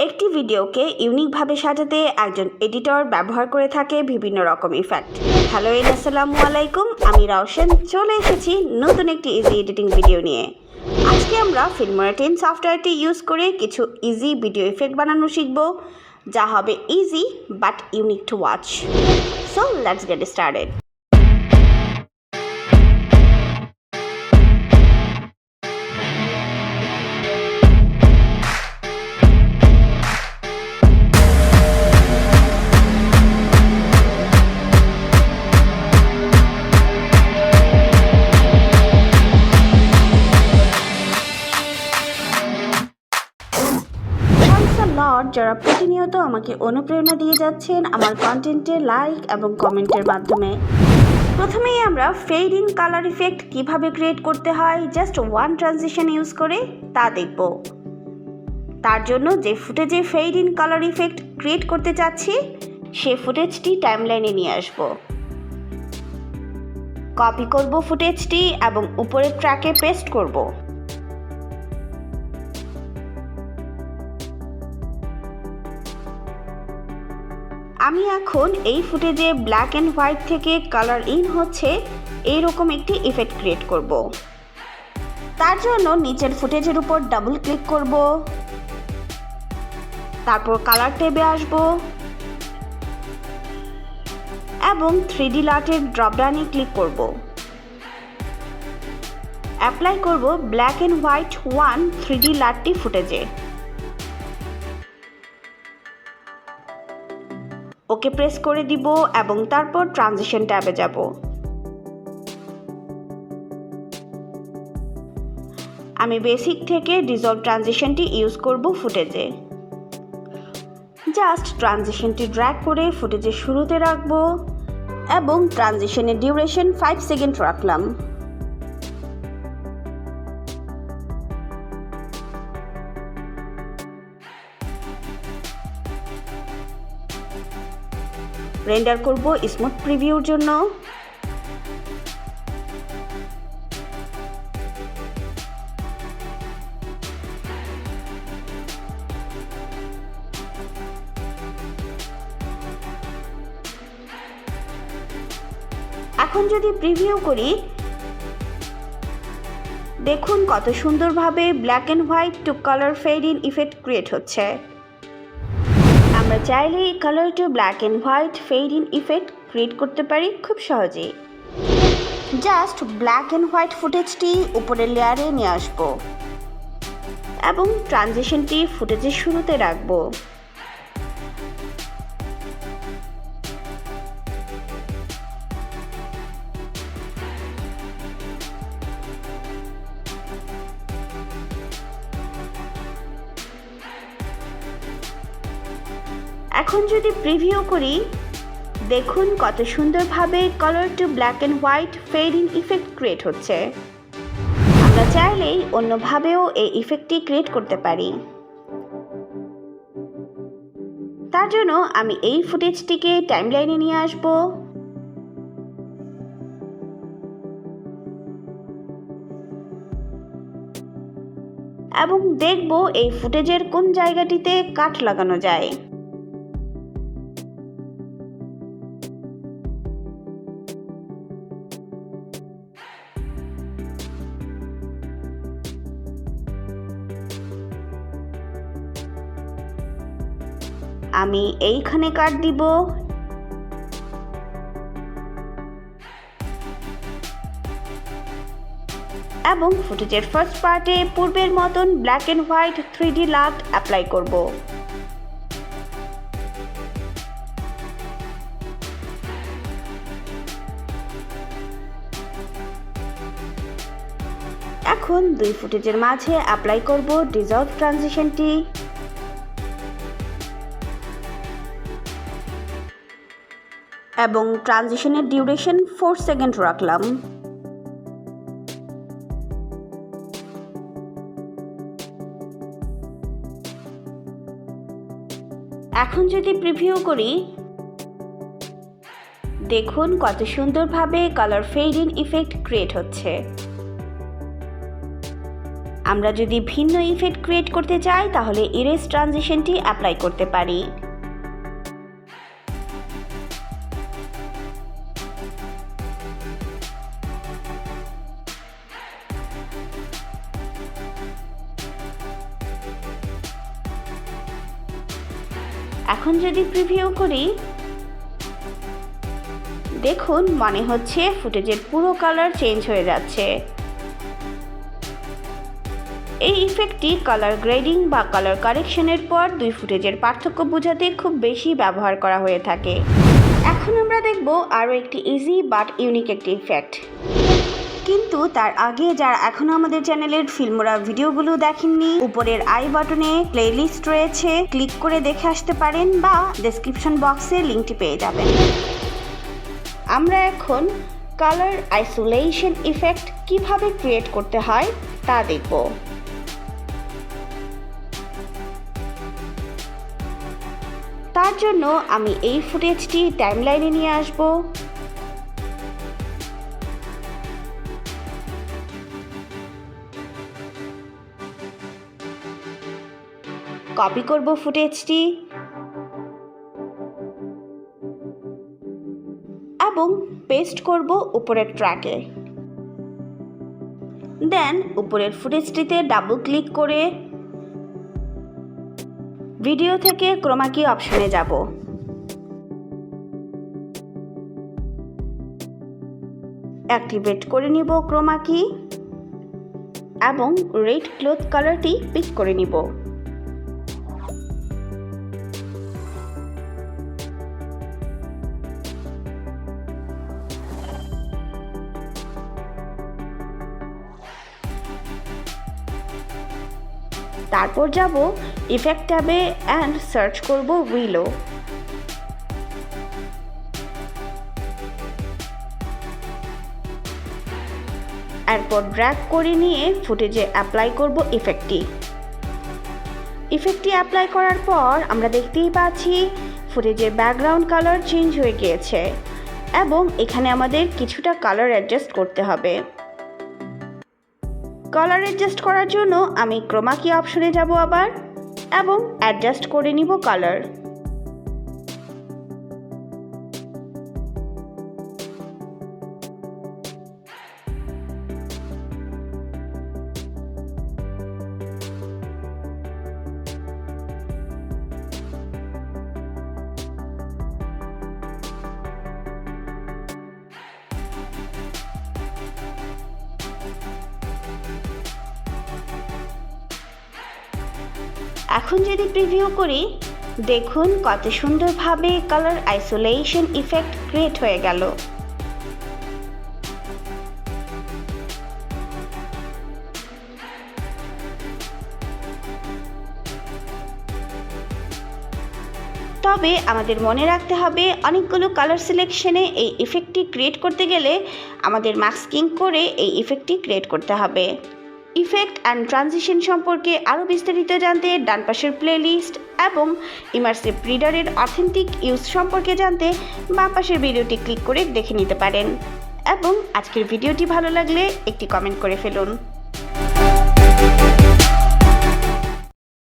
একটি ভিডিওকে ইউনিকভাবে সাজাতে একজন এডিটর ব্যবহার করে থাকে বিভিন্ন রকম ইফেক্ট। হ্যালো আসসালামু আলাইকুম, আমি রওশন চলে এসেছি নতুন একটি ইজি এডিটিং ভিডিও নিয়ে। আজকে আমরা Filmora X সফটওয়্যারটি ইউজ করে কিছু ইজি ভিডিও ইফেক্ট বানানো শিখব, যা হবে easy but unique to watch. So let's get started. যারা প্রতিনিয়ত আমাকে অনুপ্রেরণা দিয়ে যাচ্ছেন আমার কন্টেন্টে লাইক এবং কমেন্টের মাধ্যমে। প্রথমেই আমরা ফেড ইন কালার ইফেক্ট কিভাবে ক্রিয়েট করতে হয় জাস্ট ওয়ান ট্রানজিশন ইউজ করে তা দেখব। তার জন্য যে ফুটেজে fade in colour effect create করতে চাচ্ছি সে ফুটেজটি টাইমলাইনে নিয়ে আসব। কপি করব ফুটেজটি এবং উপরের ট্র্যাকে পেস্ট করব। আমি এখন এই ফুটেজে ব্ল্যাক অ্যান্ড হোয়াইট থেকে কালার ইন হচ্ছে এইরকম একটি ইফেক্ট ক্রিয়েট করব। তার জন্য নিচের ফুটেজের উপর ডাবল ক্লিক করব, তারপর কালার ট্যাবে আসব এবং 3D লাইটের ড্রপডাউনে ক্লিক করব। অ্যাপ্লাই করব ব্ল্যাক অ্যান্ড হোয়াইট 1 3D লাইটটি ফুটেজে। ওকে প্রেস করে দিব এবং তারপর ট্রানজিশন ট্যাবে যাব। আমি বেসিক থেকে ডিসলভ ট্রানজিশনটি ইউজ করব ফুটেজে। জাস্ট ট্রানজিশনটি ড্র্যাগ করে ফুটেজের শুরুতে রাখব এবং ট্রানজিশনের ডিউরেশন 5 সেকেন্ড রাখলাম। রেন্ডার করব স্মুথ প্রিভিউর জন্য। এখন যদি প্রিভিউ করি দেখুন কত সুন্দরভাবে black and white to colour fade in effect create হচ্ছে। আমরা চাইলে colour to black and white fade in effect create করতে পারি খুব সহজেই। জাস্ট ব্ল্যাক অ্যান্ড হোয়াইট ফুটেজটি উপরের লেয়ারে নিয়ে আসব এবং ট্রানজিশনটি ফুটেজের শুরুতে রাখব। এখন যদি প্রিভিউ করি দেখুন কত সুন্দরভাবে colour to black and white fade in effect create হচ্ছে। আমরা চাইলেই অন্যভাবেও এই ইফেক্টটি ক্রিয়েট করতে পারি। তার জন্য আমি এই ফুটেজটিকে টাইমলাইনে নিয়ে আসব এবং দেখব এই ফুটেজের কোন জায়গাটিতে কাট লাগানো যায়। আমি এইখানে কাট দিব এবং ফুটেজের ফার্স্ট পার্টে পূর্বের মতন black and white 3D light apply করব। এখন দুই ফুটেজের মাঝে অ্যাপ্লাই করব ডিসলভ ট্রানজিশনটি এবং ট্রানজিশনের ডিউরেশন 4 সেকেন্ড রাখলাম। এখন যদি প্রিভিউ করি দেখুন কত সুন্দরভাবে colour fade in effect create হচ্ছে। আমরা যদি ভিন্ন ইফেক্ট ক্রিয়েট করতে চাই তাহলে ইরেজ ট্রানজিশনটি অ্যাপ্লাই করতে পারি। এখন যদি প্রিভিউ করি, দেখুন মনে হচ্ছে ফুটেজের পুরো কালার চেঞ্জ হয়ে যাচ্ছে। এই ইফেক্টটি কালার গ্রেডিং বা কালার কারেকশনের পর দুই ফুটেজের পার্থক্য বোঝাতে খুব বেশি ব্যবহার করা হয়ে থাকে। এখন আমরা দেখব আরও একটি ইজি বাট ইউনিক একটি ইফেক্ট। কিন্তু তার আগে যারা এখনো আমাদের চ্যানেলের ফিল্মোরা ভিডিওগুলো দেখেননি, উপরের আই বাটনে প্লেলিস্ট রয়েছে, ক্লিক করে দেখে আসতে পারেন বা ডেসক্রিপশন বক্সে লিঙ্কটি পেয়ে যাবেন। আমরা এখন কালার আইসোলেশন ইফেক্ট কিভাবে ক্রিয়েট করতে হয় তা দেখব। তার জন্য আমি এই ফুটেজটি টাইমলাইনে নিয়ে আসব। কপি করব ফুটেজটি এবং পেস্ট করব উপরের ট্র্যাকে। দেন উপরের ফুটেজটিতে ডাবল ক্লিক করে ভিডিও থেকে ক্রোমা কি অপশনে যাব। অ্যাক্টিভেট করে নিব ক্রোমা কি এবং রেড ক্লথ কালারটি পিক করে নিব। তারপর যাব ইফেক্ট ট্যাবে অ্যান্ড সার্চ করব রিলো। এরপর ড্র্যাগ করে নিয়ে ফুটেজে অ্যাপ্লাই করব ইফেক্টটি। ইফেক্টটি অ্যাপ্লাই করার পর আমরা দেখতেই পাচ্ছি ফুটেজের ব্যাকগ্রাউন্ড কালার চেঞ্জ হয়ে গিয়েছে এবং এখানে আমাদের কিছুটা কালার অ্যাডজাস্ট করতে হবে। কালার অ্যাডজাস্ট করার জন্য আমি ক্রোমা কি অপশনে যাব আবার এবং অ্যাডজাস্ট করে নিব কালার। এখন যদি প্রিভিউ করি, দেখুন কত সুন্দরভাবে কালার আইসোলেশন ইফেক্ট ক্রিয়েট হয়ে গেল। তবে আমাদের মনে রাখতে হবে অনেকগুলো কালার সিলেকশনে এই ইফেক্টটি ক্রিয়েট করতে গেলে আমাদের মাস্কিং করে এই ইফেক্টটি ক্রিয়েট করতে হবে। ইফেক্ট অ্যান্ড ট্রানজিশন সম্পর্কে আরও বিস্তারিত জানতে ডান পাশের প্লেলিস্ট এবং ইমার্সিভ রিডারের অথেন্টিক ইউজ সম্পর্কে জানতে বাম পাশের ভিডিওটি ক্লিক করে দেখে নিতে পারেন। এবং আজকের ভিডিওটি ভালো লাগলে একটি কমেন্ট করে ফেলুন।